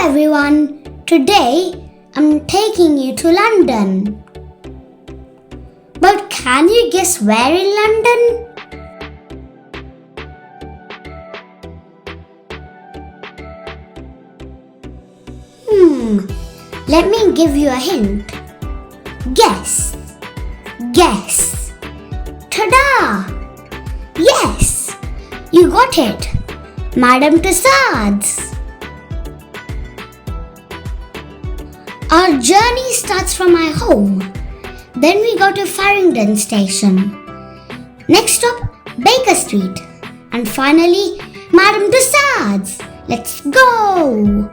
everyone, today I'm taking you to London. But can you guess where in London? Let me give you a hint. Guess. Ta-da! Yes, you got it. Madame Tussauds. Our journey starts from my home. Then we go to Farringdon Station. Next stop, Baker Street. And finally, Madame Tussauds. Let's go!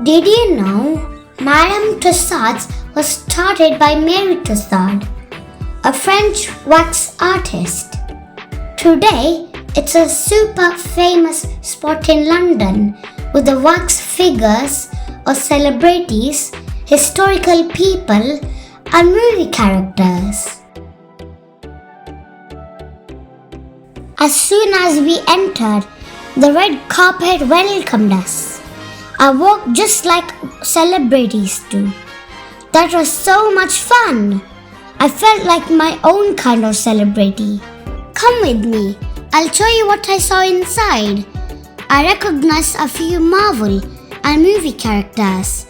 Did you know Marie Tussaud was started by Marie Tussaud, a French wax artist? Today, it's a super famous spot in London with the wax figures of celebrities, historical people, and movie characters. As soon as we entered, the red carpet welcomed us. I walked just like celebrities do. That was so much fun. I felt like my own kind of celebrity. Come with me. I'll show you what I saw inside. I recognized a few Marvel and movie characters.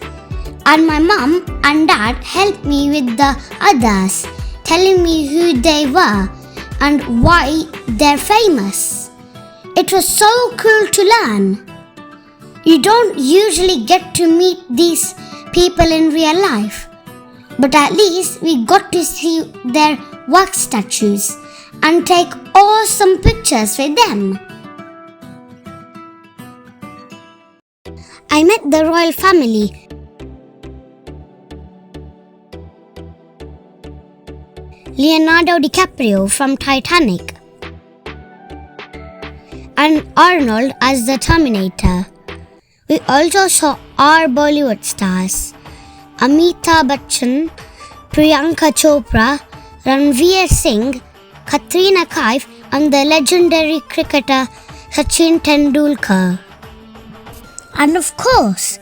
And my mom and dad helped me with the others, telling me who they were and why they're famous. It was so cool to learn. You don't usually get to meet these people in real life, but at least we got to see their wax statues and take awesome pictures with them. I met the royal family. Leonardo DiCaprio from Titanic and Arnold as the Terminator. We also saw our Bollywood stars, Amitabh Bachchan, Priyanka Chopra, Ranveer Singh, Katrina Kaif, and the legendary cricketer Sachin Tendulkar. And of course,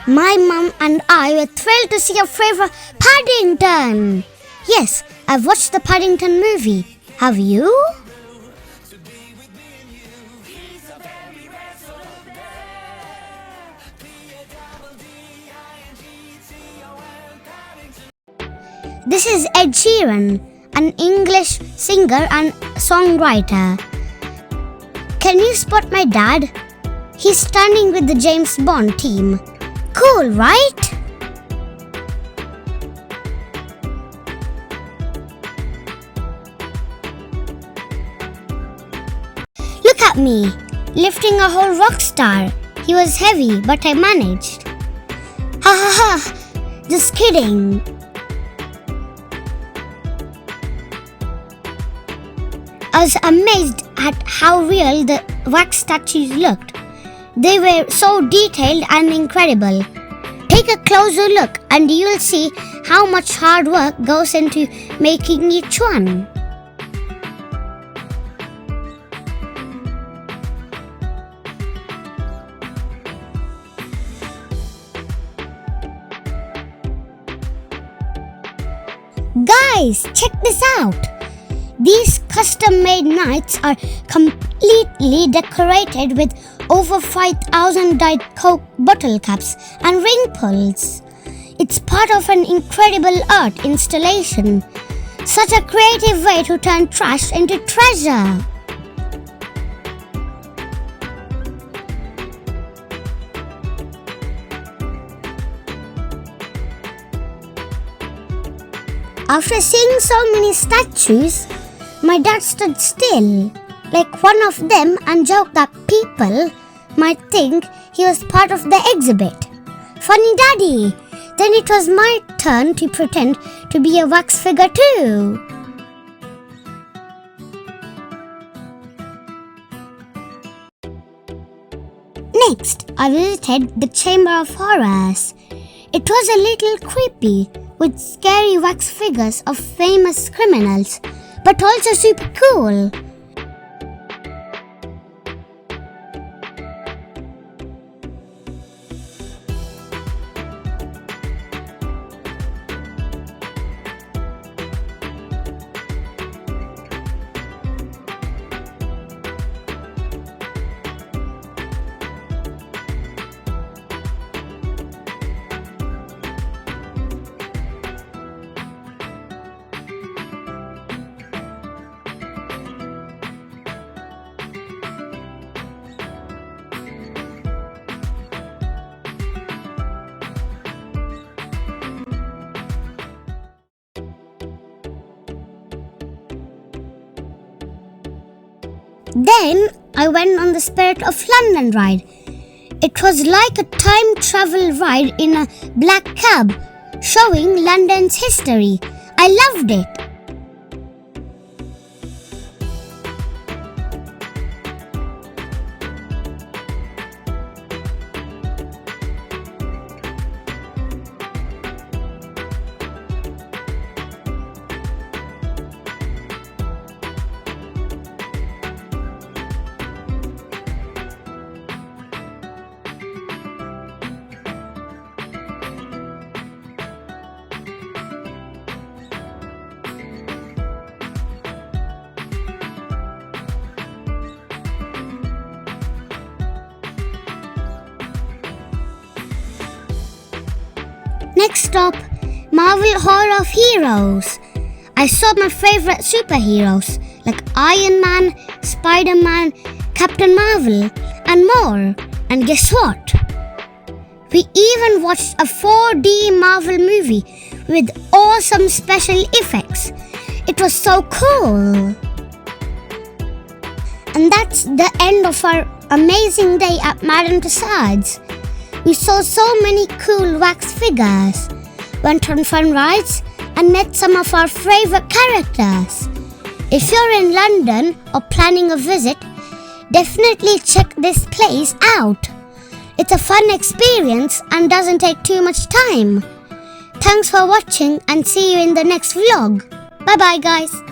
my mum and I were thrilled to see our favorite Paddington. Yes, I've watched the Paddington movie. Have you? This is Ed Sheeran, an English singer and songwriter. Can you spot my dad? He's standing with the James Bond team. Cool, right? Look at me, lifting a whole rock star. He was heavy, but I managed. Ha ha ha, just kidding. I was amazed at how real the wax statues looked. They were so detailed and incredible. Take a closer look and you'll see how much hard work goes into making each one. Guys, check this out. These custom-made knights are completely decorated with over 5,000 Diet Coke bottle caps and ring pulls. It's part of an incredible art installation. Such a creative way to turn trash into treasure. After seeing so many statues, my dad stood still, like one of them, and joked that people might think he was part of the exhibit. Funny daddy! Then it was my turn to pretend to be a wax figure too. Next, I visited the Chamber of Horrors. It was a little creepy, with scary wax figures of famous criminals, but also super cool. Then I went on the Spirit of London ride. It was like a time travel ride in a black cab, showing London's history. I loved it. Next stop, Marvel Hall of Heroes. I saw my favorite superheroes like Iron Man, Spider-Man, Captain Marvel, and more. And guess what? We even watched a 4D Marvel movie with awesome special effects. It was so cool. And that's the end of our amazing day at Marie Tussaud's. We saw so many cool wax figures, went on fun rides, and met some of our favorite characters. If you're in London or planning a visit, definitely check this place out. It's a fun experience and doesn't take too much time. Thanks for watching and see you in the next vlog. Bye bye guys.